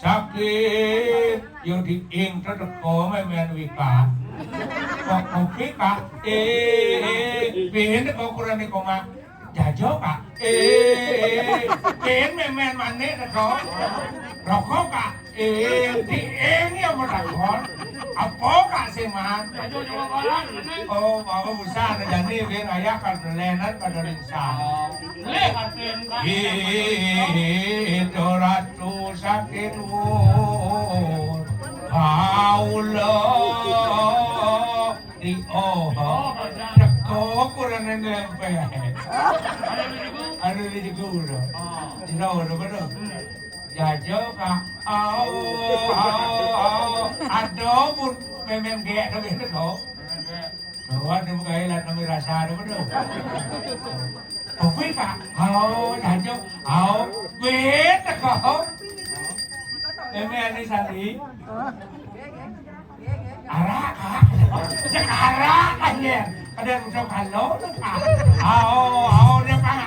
sakit yang diing terdeko memen wika kok kopi kak pin kok kurang di koma jajo kak pin memen mane terdeko rokok kak diing yang berdakon apa kak seman oh mau usah ada jadi biar ayah kan lenan pada ringsa lehat pin kak itu ratu sakit Allah di teko kurang nempe ada di guru jauh betul jajo kak ada pun memang gak tapi itu kok bahwa dia mengalir nama rasa ada betul kopi kak jajo beda kok memang ini sari arak sekarang aja ada musuh kalau tuh kak dia pang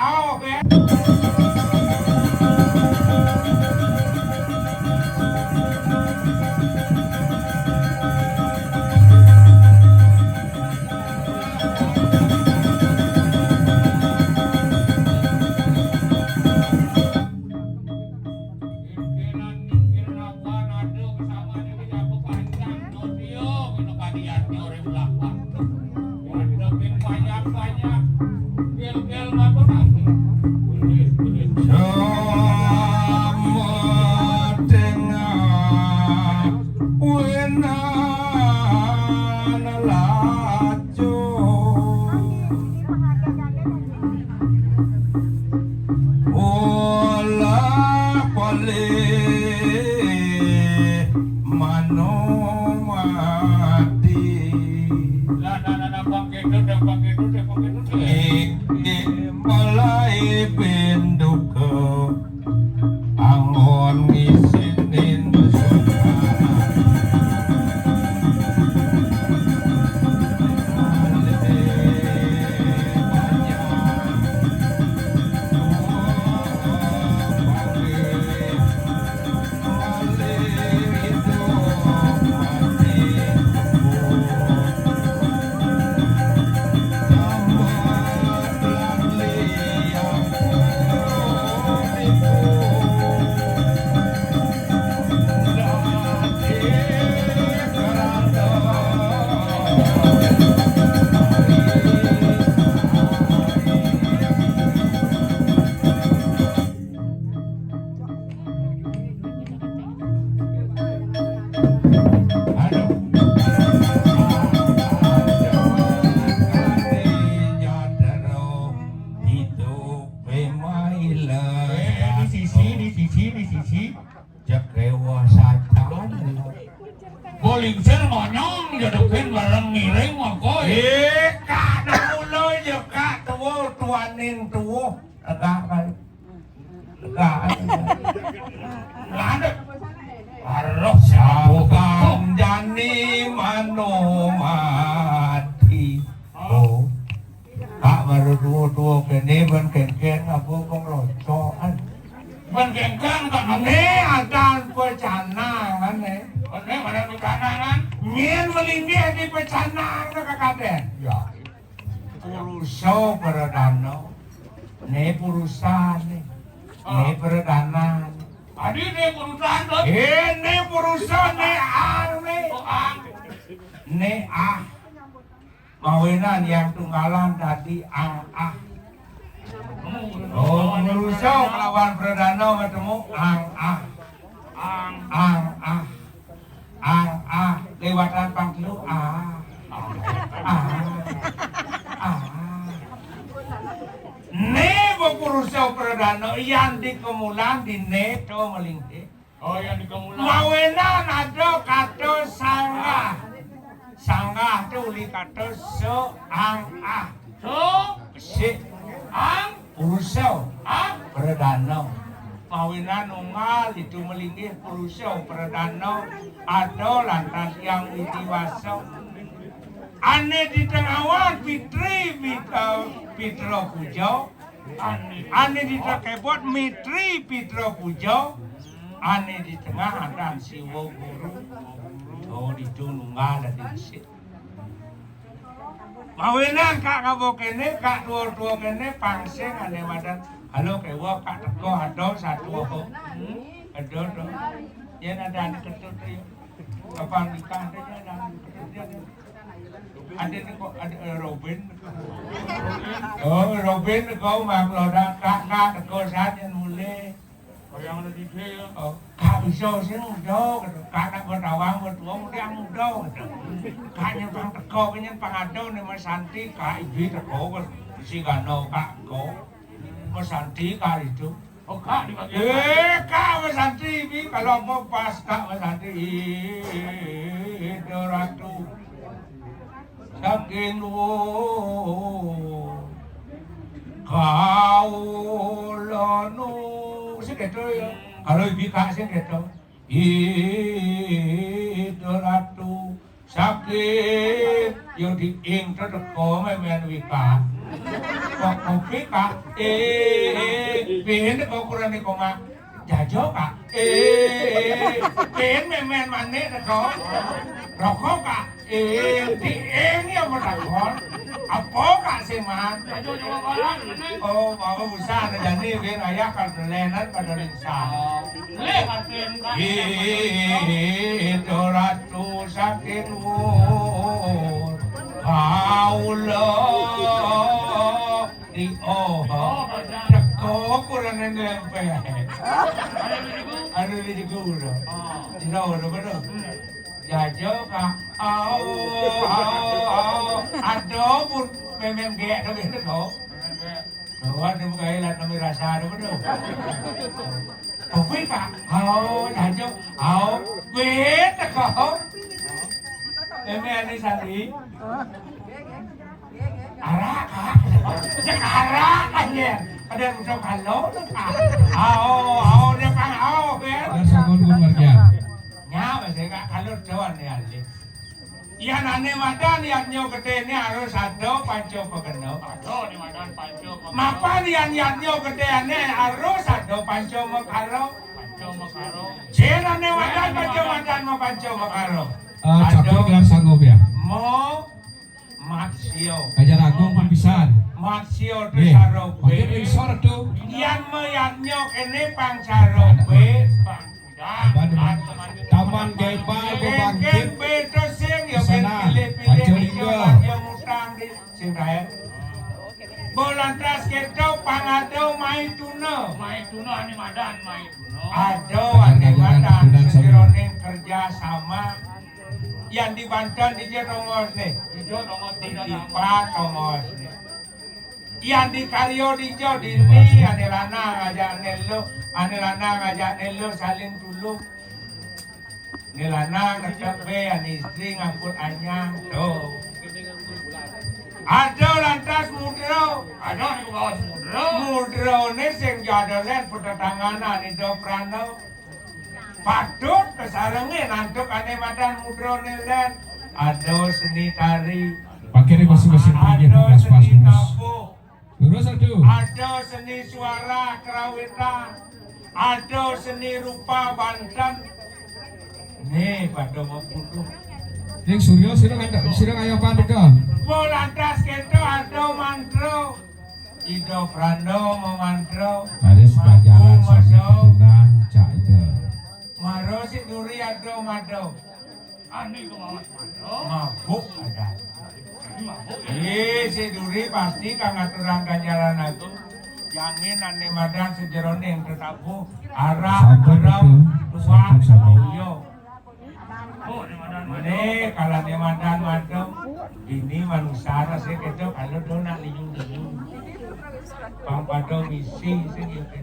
Boling sen monyong jadupin barang miring mah koy. Kak dulu ya kak tuanin tuh agak kan. Ada. Harus bukan jani mano mati. Oh. Kak baru dua kene ban ken apa kong locoan. Ban ken kan akan pecanangan Ini mana pecanangan? Mien melindih di pecanang na kakaden. Ya. Puruso peredano. Ne purusan ne. Ne peredana. Adi ne purusan tuh? Ne purusan ne ang ne. Ne ah. Mawinan yang tunggalan tadi ang ah. Oh, puruso melawan peredano ketemu ang ah. Ang ah. Lewatan pangklu ne bepurusa perdana yang di kemulan di ne to melingki yang di kemulan mawenan ada kato sanggah tu li kato so ang si ang purusa perdana mawinan ungal itu melingkih purusa perdana ada lantas yang witiwaso ane di tengawan Pitro Pujo ane di tekebot Mitri Pitro Pujo ane di tengah ada siwo guru oh di tunungan ada di sini mawinan kak ngabo kene kak dua kene pangsing ane wadan halo kewa kak teko ado satu ado ya ada ketut ya apa nikah ada ni kok ada Robin oh Robin kau mam loda kak teko saja mulai yang ada di dia oh kak bisa sih muda kak nak bertawang bertua muda yang muda kak nyempang teko kenyang pangado nih mas Santi kak ibu teko si gano kak kau mas Santi kak itu oh kak di bagian kak mas Santi ibu kalau mau pas kak mas Santi itu ratu saking kau lanu gitu ya kalau ibu kasih gitu itu ratu sakit yang diing terdeko memen wika kok wika bihin kok kurang di koma jajo kak bihin memen manik terdeko rokok kak diing yang berdakon apa kak seman oh mau usah ada jadi biar ayah kan lenan pada rinsa itu ratu sakit Allah di teko kurang nempel ada di guru di bawah betul jajo kak ada pun memang gaya tapi itu kau kawan yang gaya lah kami rasa ada betul kopi kak jajo beda kau memang ini sandi arah kak sekarang aja ada musuh kalau tuh kak dia pang ben Sangon Margian nyawa saya kak kalau jawan ya ali iya nane madan yang nyo gede ini harus ada panco pegeno ada di madan panco mapan yang nyo gede ini harus ada panco mekaro saya nane madan panco madan mau panco mekaro campur gelar sanggup ya mau maksio Kajar Agung pempisahan maksio desaro pakai sore tuh yang nyo ini pangsaro Taman Gebal Bangkit sana Pancolinggo Bolantas kita pangado mai tuna ini madan ado ane madan sejeroning kerja sama yang di Banten di Jerongos nih di Tipat Tongos nih yang di Karyo di Jo di ini ane lana ngajak nelo saling tulung nilana ngetepe ane istri ngangkut anyang tuh ada lantas mudro ini sing jadalen pertetanganan itu prano patut kesarengin nantuk ane madan mudro nilen ada seni tari pakai masing-masing pergi ada seni tabu lurus satu ada seni suara kerawitan ada seni rupa Banten nih pada mau puluh yang Suryo sidang ayo pandega Bolantas kento ada mantro Ido Prando mau mantro ada sebajaran suami keturunan cak itu maro si duri ada mado ani itu mabuk ada si duri pasti kang aturan ganjaran aku jangin ane madan sejerone yang tetapu arah geram tua yo Mane kalau dia madan madem ini manusia rasanya kejo kalau dona liung pangpado misi segitu.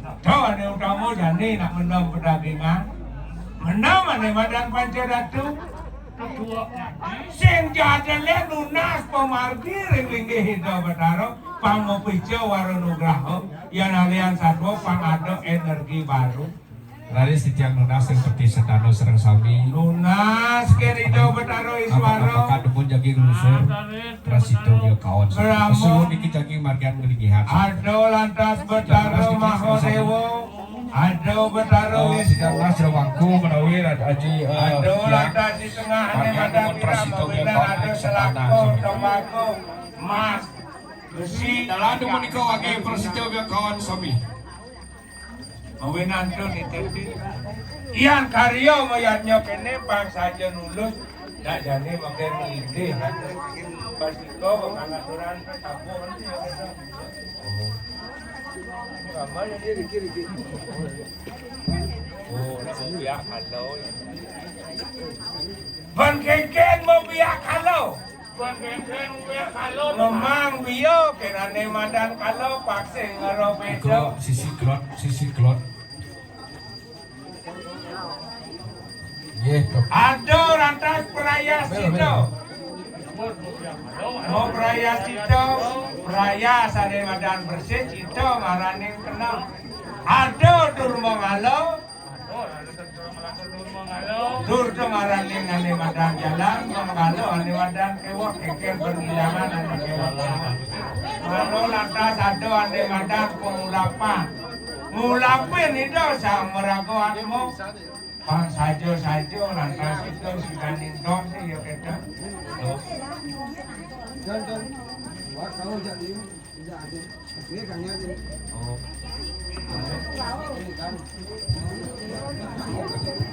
Tahu ada utama jadi nak menang perdagangan, menang ane madan pancadatu. Sing jadale lunas pemargi ring-ringge hidup betaro pangopijo waronugraho yang alian satwa pangado energi baru. Lari setiap lunas yang seperti setano serang sami lunas kerido betaro iswaro apakah demun jagi lusur trasito bio kawan kesuruh niki jagi margian melihat ado lantas betaro mahodewo Aduh bertaruh Sidang Nasr Wangku menawi aji aduh lantas di tengah ane madang Prasito kira Biakon aduh Eksetana selako tembakau mas besi dalam menika wagi Prasito Biakon sami mawinan tuh ditepi ian karyo moyatnya kene pang saja nulus dak jane makin ide pasti kau pengaturan tamu nanti gambar yang dia dikit oh nak biak kalau ban keken mau biak kalau ban keken biak kalau memang bio kenane madan kalau pakse ngaro bedo sisi klot aduh rantas peraya situ mau peraya situ peraya sare madan bersih situ maraning kenal aduh dur mangalo dur tu maraning ane madan jalan mangalo ane madan kewak keken bergilangan ane kewak mano lantas aduh ane madan pengulapan ngulapin itu sang meraguanmu Pang sajo lantas itu sudah nindong sih ya kita.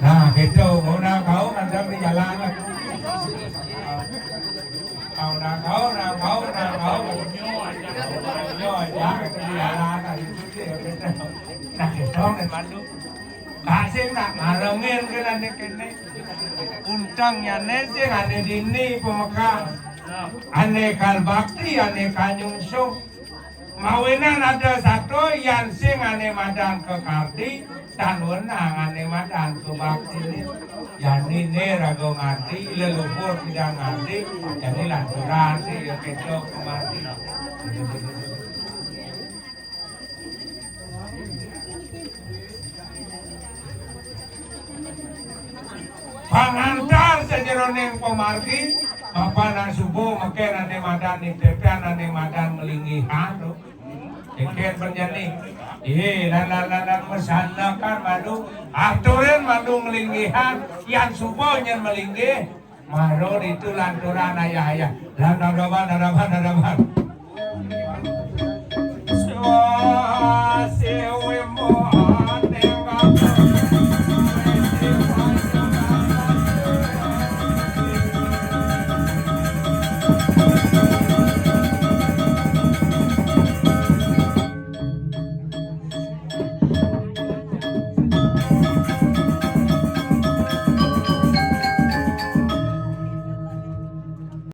Nah gitu, mau kau nanti di jalan. Kau nyo aja di jalan itu sih ya kita. Nah gitu mandu. Kasih nak ngarengin kene untangnya nese ane dini pemegang ane kalbakti ane kanyungsuk mawinan ada satu yang sing ane madan ke kardi dan wenang ane madan ke bakti ini yang ini rago ngerti leluhur tidak ngerti jadi lanturan sih ya keco kemati pangantar sejeroning pemargi apa nang subuh makin ane madan nitepian ane madan melinggihan tuh ikan penjani lan mesanakan madu aturin madu melinggihan yang subuhnya melinggih maror itu lanturan ayah nadaban sewa sewe mo